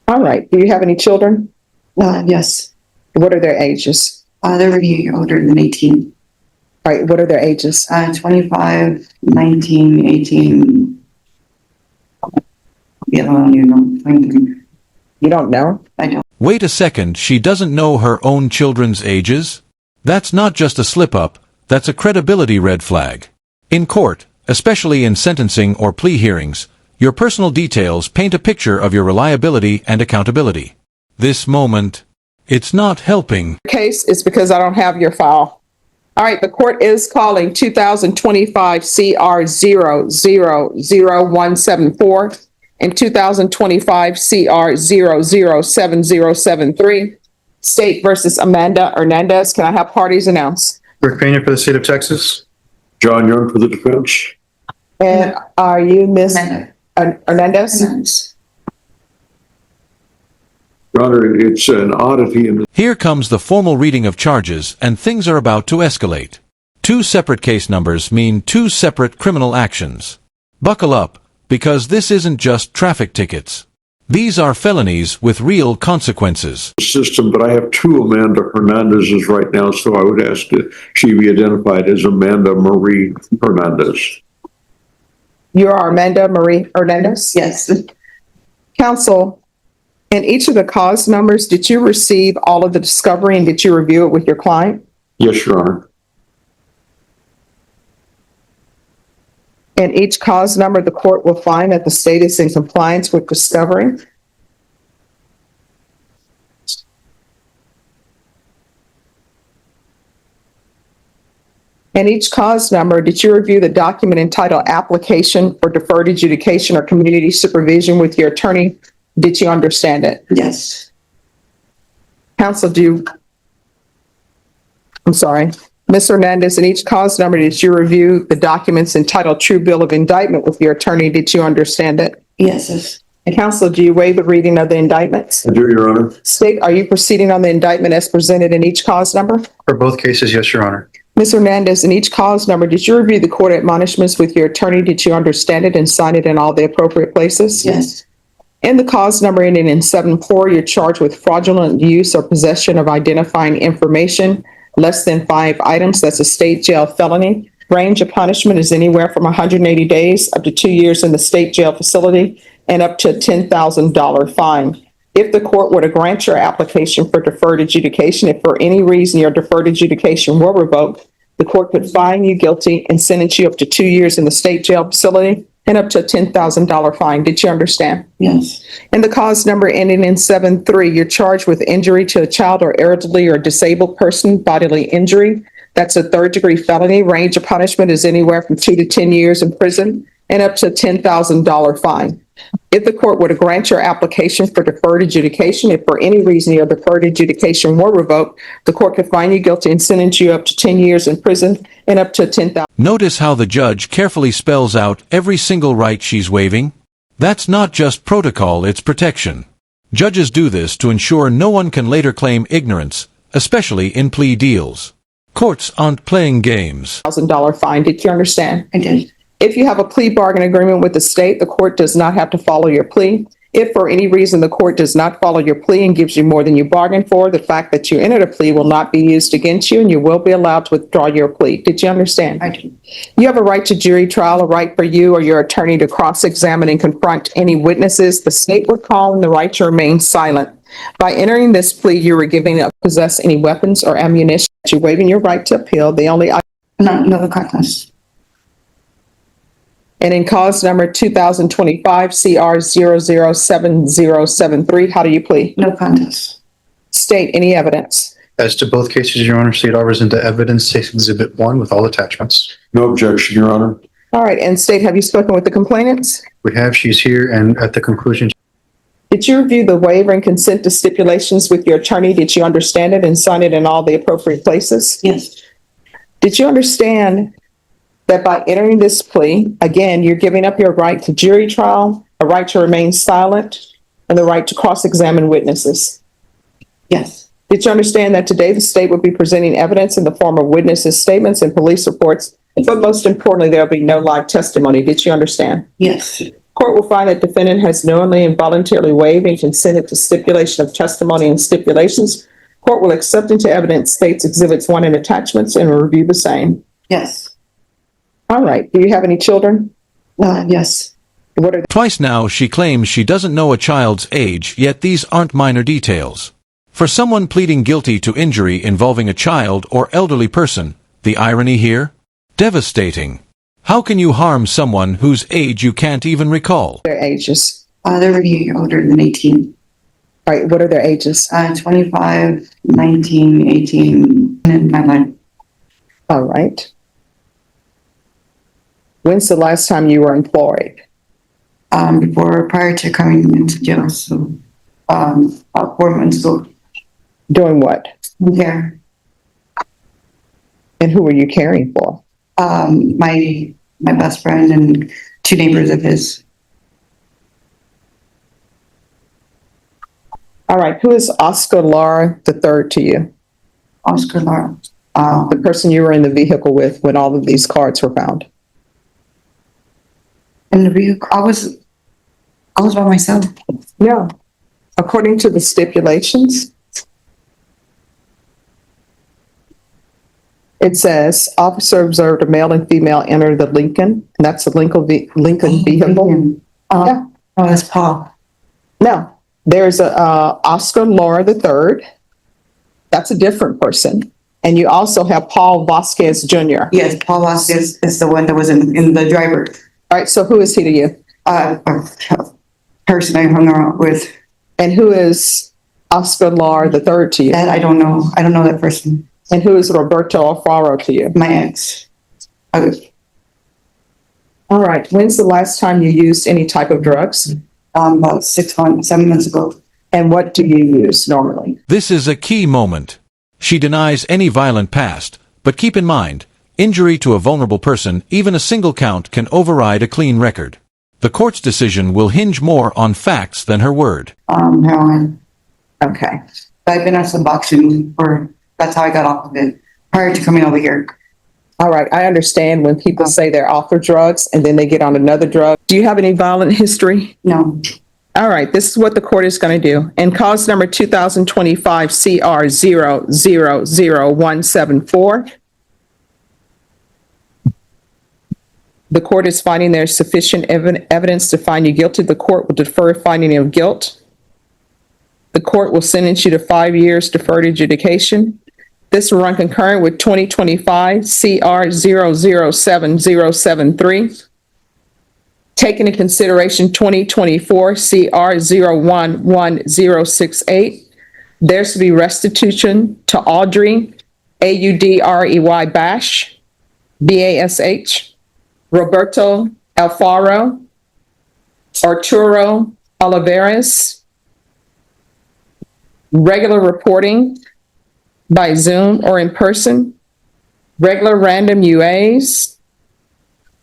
All right. Do you have any children? Yes. What are their ages? They're a year older than 18. All right. What are their ages? 25, 19, 18. Yeah, you know, 23. You don't know? I don't. Wait a second, she doesn't know her own children's ages? That's not just a slip-up, that's a credibility red flag. In court, especially in sentencing or plea hearings, your personal details paint a picture of your reliability and accountability. This moment, it's not helping. Case is because I don't have your file. All right. The court is calling 2025 CR 0000174 and 2025 CR 007073. State versus Amanda Hernandez. Can I have parties announced? Rick Pena for the state of Texas. John Young for the defense. And are you Ms. Hernandez? Your Honor, it's an oddity in the Here comes the formal reading of charges, and things are about to escalate. 2 separate case numbers mean 2 separate criminal actions. Buckle up, because this isn't just traffic tickets. These are felonies with real consequences. system, but I have 2 Amanda Hernandez's right now, so I would ask that she be identified as Amanda Marie Hernandez. You are Amanda Marie Hernandez? Yes. Counsel, in each of the cause numbers, did you receive all of the discovery and did you review it with your client? Yes, Your Honor. In each cause number, the court will find that the state is in compliance with discovery. In each cause number, did you review the document entitled Application for Deferred Adjudication or Community Supervision with your attorney? Did you understand it? Yes. Counsel, Ms. Hernandez, in each cause number, did you review the documents entitled True Bill of Indictment with your attorney? Did you understand it? Yes. And counsel, do you waive the reading of the indictments? I do, Your Honor. State, are you proceeding on the indictment as presented in each cause number? For both cases, yes, Your Honor. Ms. Hernandez, in each cause number, did you review the court admonishments with your attorney? Did you understand it and sign it in all the appropriate places? Yes. In the cause number ending in 7-4, you're charged with fraudulent use or possession of identifying information less than 5 items. That's a state jail felony. Range of punishment is anywhere from 180 days up to 2 years in the state jail facility and up to a $10,000 fine. If the court were to grant your application for deferred adjudication, if for any reason your deferred adjudication were revoked, the court could find you guilty and sentence you up to 2 years in the state jail facility and up to a $10,000 fine. Did you understand? Yes. In the cause number ending in 7-3, you're charged with injury to a child or elderly or disabled person, bodily injury. That's a 3rd-degree felony. Range of punishment is anywhere from 2 to 10 years in prison and up to a $10,000 fine. If the court were to grant your application for deferred adjudication, if for any reason your deferred adjudication were revoked, the court could find you guilty and sentence you up to 10 years in prison and up to $10,000. Notice how the judge carefully spells out every single right she's waiving? That's not just protocol, it's protection. Judges do this to ensure no one can later claim ignorance, especially in plea deals. Courts aren't playing games. $1,000 fine. Did you understand? I did. If you have a plea bargain agreement with the state, the court does not have to follow your plea. If for any reason the court does not follow your plea and gives you more than you bargained for, the fact that you entered a plea will not be used against you and you will be allowed to withdraw your plea. Did you understand? I do. You have a right to jury trial, a right for you or your attorney to cross-examine and confront any witnesses. The state would call on the right to remain silent. By entering this plea, you were giving up possess any weapons or ammunition. You're waiving your right to appeal. The only No contest. And in cause number 2025 CR 007073, how do you plead? No contest. State any evidence. As to both cases, Your Honor, state offers into evidence, State Exhibit 1 with all attachments. No objection, Your Honor. All right, and state, have you spoken with the complainants? We have, she's here, and at the conclusion, Did you review the waiver and consent to stipulations with your attorney? Did you understand it and sign it in all the appropriate places? Yes. Did you understand that by entering this plea, again, you're giving up your right to jury trial, a right to remain silent, and the right to cross-examine witnesses? Yes. Did you understand that today the state would be presenting evidence in the form of witnesses' statements and police reports, but most importantly, there'll be no live testimony? Did you understand? Yes. Court will find that defendant has knowingly and voluntarily waived and consented to stipulation of testimony and stipulations. Court will accept into evidence states exhibits 1 and attachments and will review the same. Yes. All right. Do you have any children? Yes. What are Twice now she claims she doesn't know a child's age, yet these aren't minor details. For someone pleading guilty to injury involving a child or elderly person, the irony here? Devastating. How can you harm someone whose age you can't even recall? their ages? They're already older than 18. All right. What are their ages? 25, 19, 18, and my life. All right. When's the last time you were employed? Prior to coming into jail, so about 4 months ago. Doing what? Yeah. And who were you caring for? My best friend and 2 neighbors of his. All right. Who is Oscar Lara III to you? Oscar Lara. The person you were in the vehicle with when all of these cards were found? In the vehicle, I was by myself. Yeah. According to the stipulations, it says officer observed a male and female enter the Lincoln, and that's a Lincoln vehicle. Yeah. Oh, that's Paul. Now, there's a Oscar Lara III. That's a different person. And you also have Paul Vasquez Jr. Yes, Paul Vasquez is the one that was in the driver. All right, so who is he to you? Person I hung around with. And who is Oscar Lara III to you? That I don't know. I don't know that person. And who is Roberto Alfaro to you? My ex. All right, when's the last time you used any type of drugs? About 7 months ago. And what do you use normally? This is a key moment. She denies any violent past, but keep in mind, injury to a vulnerable person, even a single count, can override a clean record. The court's decision will hinge more on facts than her word. Heroin. Okay. I've been on some boxing that's how I got off of it prior to coming over here. All right, I understand when people say they're off of drugs and then they get on another drug. Do you have any violent history? No. All right, this is what the court is going to do. In cause number 2025 CR 000174, the court is finding there's sufficient evidence to find you guilty. The court will defer finding of guilt. The court will sentence you to 5 years deferred adjudication. This will run concurrent with 2025 CR 007073. Taking into consideration 2024 CR 011068, there's to be restitution to Audrey, Audrey Bash, BASH, Roberto Alfaro, Arturo Olivares, regular reporting by Zoom or in person, regular random UAs,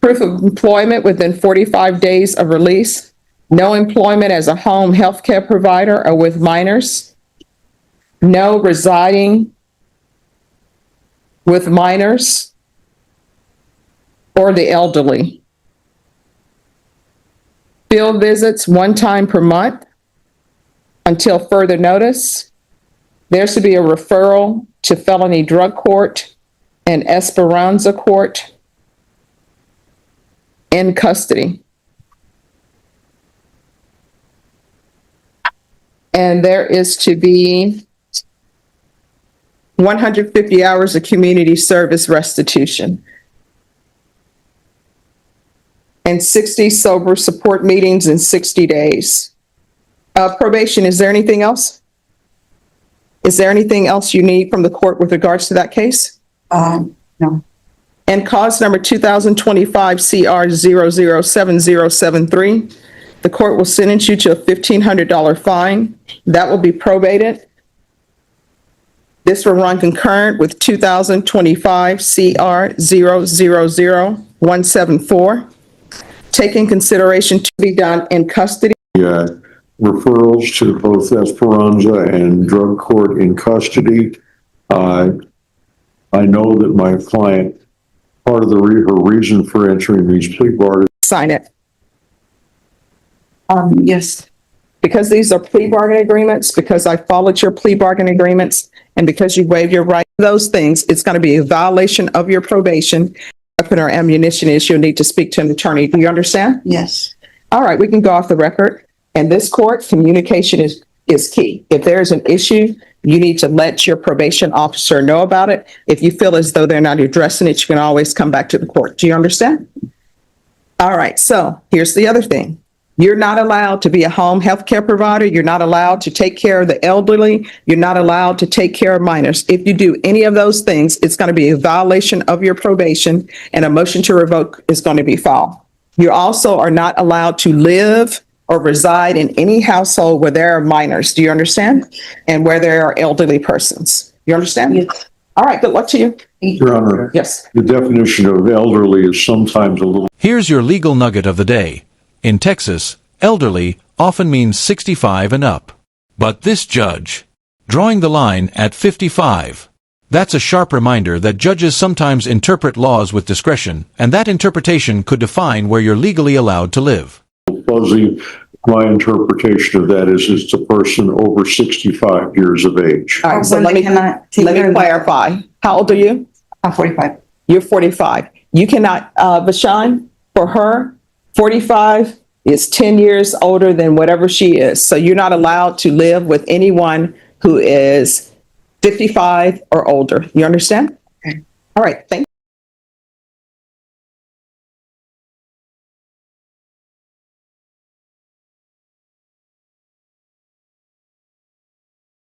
proof of employment within 45 days of release, no employment as a home health care provider or with minors, no residing with minors or the elderly. Field visits 1 time per month until further notice. There's to be a referral to felony drug court and Esperanza court in custody. And there is to be 150 hours of community service restitution and 60 sober support meetings in 60 days. Probation, is there anything else? Is there anything else you need from the court with regards to that case? No. And cause number 2025 CR 007073, the court will sentence you to a $1,500 fine. That will be probated. This will run concurrent with 2025 CR 000174. Taking consideration to be done in custody. Referrals to both Esperanza and drug court in custody. I know that my client, part of her reason for entering these plea bargains. Sign it. Yes, Because these are plea bargain agreements, because I followed your plea bargain agreements, and because you waived your right, those things, it's going to be a violation of your probation. Weapon or ammunition is you'll need to speak to an attorney. Do you understand? yes. All right, we can go off the record. And this court, communication is key. If there's an issue, you need to let your probation officer know about it. If you feel as though they're not addressing it, you can always come back to the court. Do you understand? All right, so here's the other thing. You're not allowed to be a home health care provider. You're not allowed to take care of the elderly. You're not allowed to take care of minors. If you do any of those things, it's going to be a violation of your probation, and a motion to revoke is going to be filed. You also are not allowed to live or reside in any household where there are minors. Do you understand? And where there are elderly persons. You understand? Yes. All right, good luck to you. Your Honor, Yes. the definition of elderly is sometimes a little Here's your legal nugget of the day. In Texas, elderly often means 65 and up. But this judge, drawing the line at 55. That's a sharp reminder that judges sometimes interpret laws with discretion, and that interpretation could define where you're legally allowed to live. fuzzy. My interpretation of that is it's a person over 65 years of age. All right, so let me clarify. How old are you? I'm 45. You're 45. You cannot, Vashawn, for her, 45 is 10 years older than whatever she is. So you're not allowed to live with anyone who is 55 or older. You understand? Okay. All right, thank you.